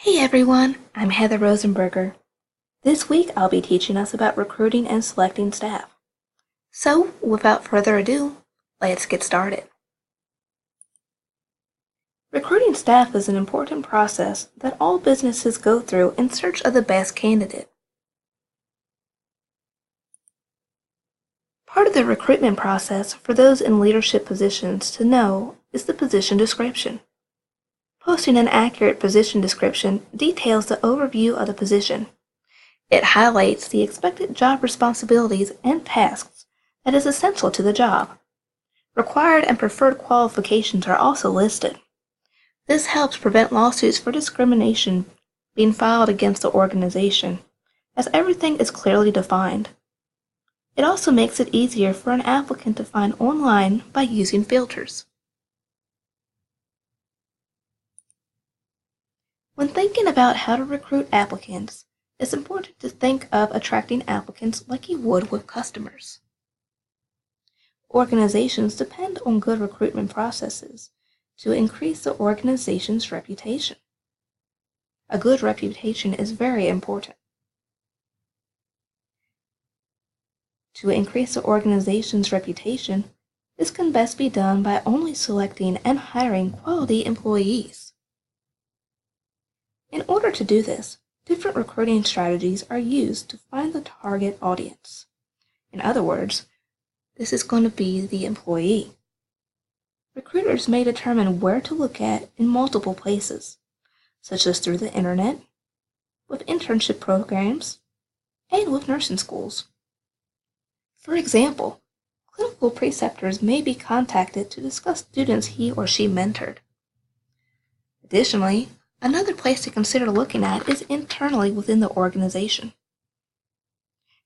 Hey everyone, I'm Heather Rosenberger. This week I'll be teaching us about recruiting and selecting staff. So, without further ado, let's get started. Recruiting staff is an important process that all businesses go through in search of the best candidate. Part of the recruitment process for those in leadership positions to know is the position description. Posting an accurate position description details the overview of the position. It highlights the expected job responsibilities and tasks that is essential to the job. Required and preferred qualifications are also listed. This helps prevent lawsuits for discrimination being filed against the organization, as everything is clearly defined. It also makes it easier for an applicant to find online by using filters. When thinking about how to recruit applicants, it's important to think of attracting applicants like you would with customers. Organizations depend on good recruitment processes to increase the organization's reputation. A good reputation is very important. To increase the organization's reputation, this can best be done by only selecting and hiring quality employees. In order to do this, different recruiting strategies are used to find the target audience. In other words, this is going to be the employee. Recruiters may determine where to look at in multiple places, such as through the internet, with internship programs, and with nursing schools. For example, clinical preceptors may be contacted to discuss students he or she mentored. Additionally, another place to consider looking at is internally within the organization.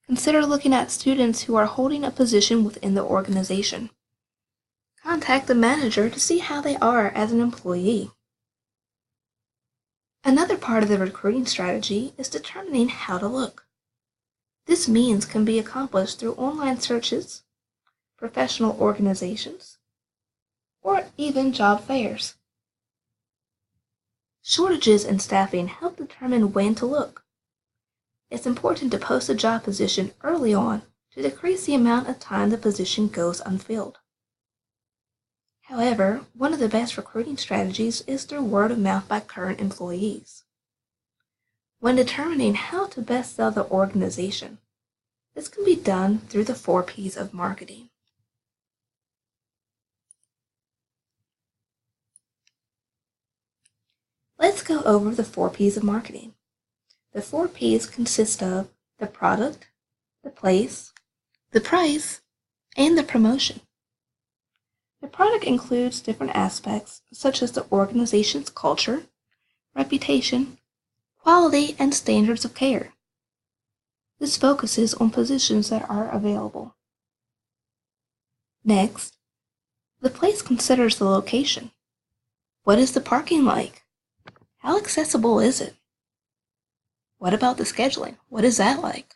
Consider looking at students who are holding a position within the organization. Contact the manager to see how they are as an employee. Another part of the recruiting strategy is determining how to look. This means can be accomplished through online searches, professional organizations, or even job fairs. Shortages in staffing help determine when to look. It's important to post a job position early on to decrease the amount of time the position goes unfilled. However, one of the best recruiting strategies is through word of mouth by current employees. When determining how to best sell the organization, this can be done through the 4 P's of marketing. Let's go over the 4 P's of marketing. The 4 P's consist of the product, the place, the price, and the promotion. The product includes different aspects such as the organization's culture, reputation, quality, and standards of care. This focuses on positions that are available. Next, the place considers the location. What is the parking like? How accessible is it? What about the scheduling? What is that like?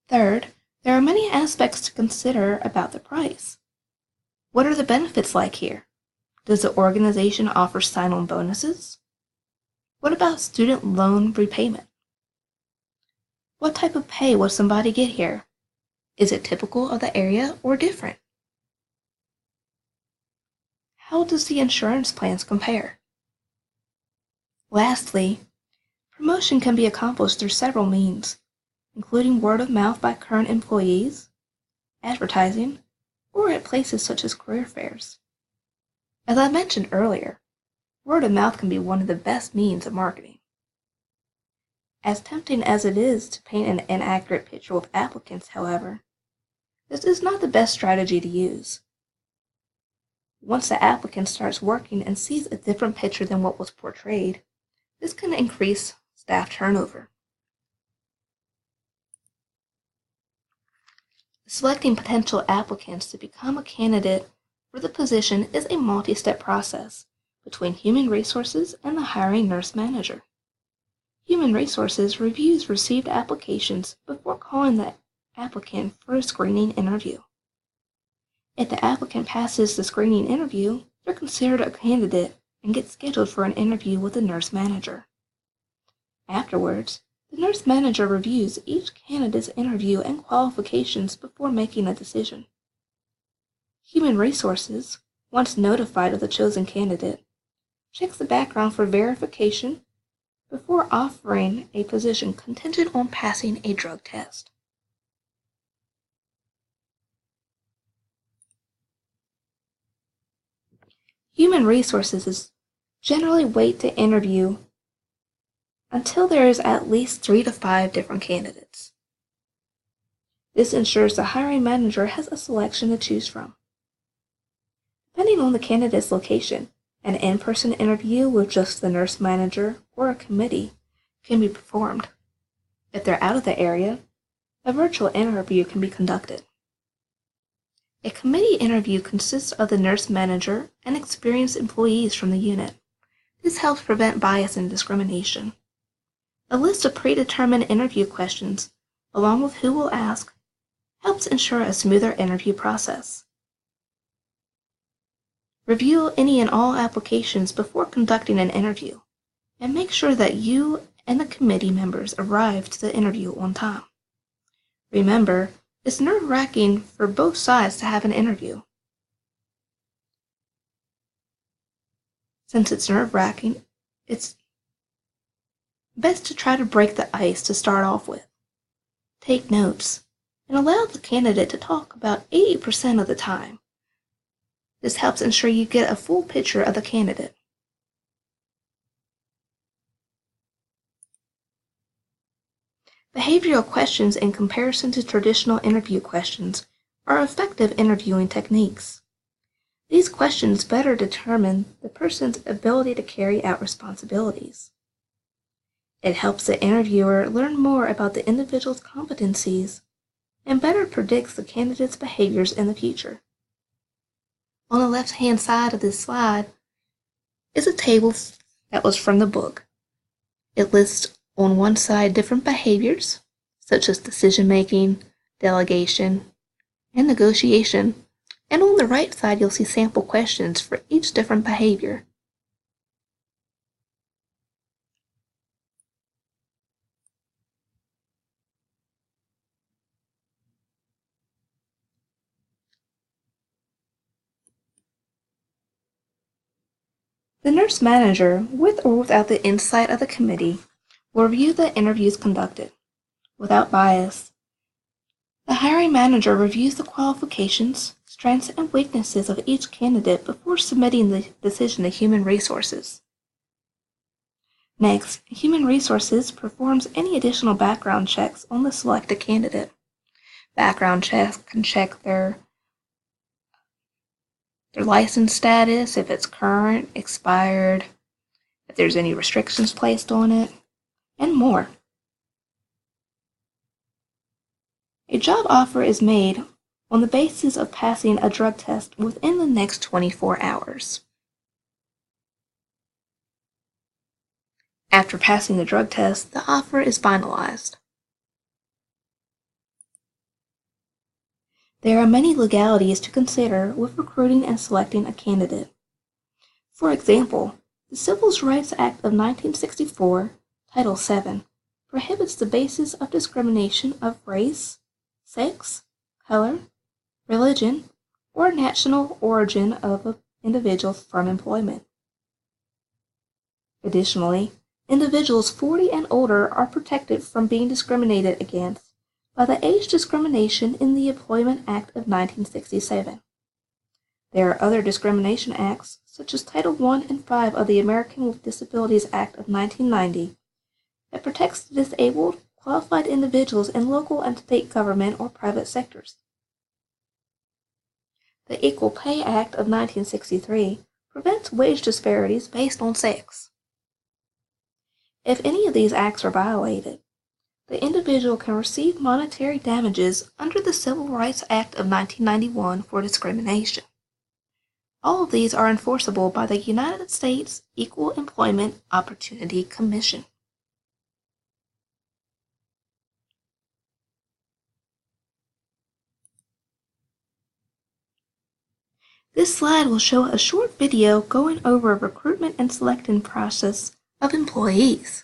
Third, there are many aspects to consider about the price. What are the benefits like here? Does the organization offer sign-on bonuses? What about student loan repayment? What type of pay will somebody get here? Is it typical of the area or different? How does the insurance plans compare? Lastly, promotion can be accomplished through several means, including word of mouth by current employees, advertising, or at places such as career fairs. As I mentioned earlier, word of mouth can be one of the best means of marketing. As tempting as it is to paint an inaccurate picture with applicants, however, this is not the best strategy to use. Once the applicant starts working and sees a different picture than what was portrayed, this can increase staff turnover. Selecting potential applicants to become a candidate for the position is a multi-step process between Human Resources and the hiring nurse manager. Human Resources reviews received applications before calling the applicant for a screening interview. If the applicant passes the screening interview, they're considered a candidate and get scheduled for an interview with the nurse manager. Afterwards, the nurse manager reviews each candidate's interview and qualifications before making a decision. Human Resources, once notified of the chosen candidate, checks the background for verification before offering a position contingent on passing a drug test. Human Resources generally wait to interview until there is at least 3 to 5 different candidates. This ensures the hiring manager has a selection to choose from. Depending on the candidate's location, an in-person interview with just the nurse manager or a committee can be performed. If they're out of the area, a virtual interview can be conducted. A committee interview consists of the nurse manager and experienced employees from the unit. This helps prevent bias and discrimination. A list of predetermined interview questions, along with who will ask, helps ensure a smoother interview process. Review any and all applications before conducting an interview, and make sure that you and the committee members arrive to the interview on time. Remember, it's nerve-wracking for both sides to have an interview. Since it's nerve-wracking, it's best to try to break the ice to start off with. Take notes, and allow the candidate to talk about 80% of the time. This helps ensure you get a full picture of the candidate. Behavioral questions in comparison to traditional interview questions are effective interviewing techniques. These questions better determine the person's ability to carry out responsibilities. It helps the interviewer learn more about the individual's competencies and better predicts the candidate's behaviors in the future. On the left-hand side of this slide is a table that was from the book. It lists on one side different behaviors, such as decision-making, delegation, and negotiation, and on the right side you'll see sample questions for each different behavior. The nurse manager, with or without the insight of the committee, will review the interviews conducted. Without bias, the hiring manager reviews the qualifications, strengths, and weaknesses of each candidate before submitting the decision to Human Resources. Next, Human Resources performs any additional background checks on the selected candidate. Background checks can check their license status, if it's current, expired, if there's any restrictions placed on it, and more. A job offer is made on the basis of passing a drug test within the next 24 hours. After passing the drug test, the offer is finalized. There are many legalities to consider with recruiting and selecting a candidate. For example, the Civil Rights Act of 1964, Title VII, prohibits the basis of discrimination of race, sex, color, religion, or national origin of an individual from employment. Additionally, individuals 40 and older are protected from being discriminated against by the Age Discrimination in the Employment Act of 1967. There are other discrimination acts, such as Title I and V of the American with Disabilities Act of 1990, that protects the disabled, qualified individuals in local and state government or private sectors. The Equal Pay Act of 1963 prevents wage disparities based on sex. If any of these acts are violated, the individual can receive monetary damages under the Civil Rights Act of 1991 for discrimination. All of these are enforceable by the United States Equal Employment Opportunity Commission. This slide will show a short video going over a recruitment and selection process of employees.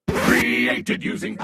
Created using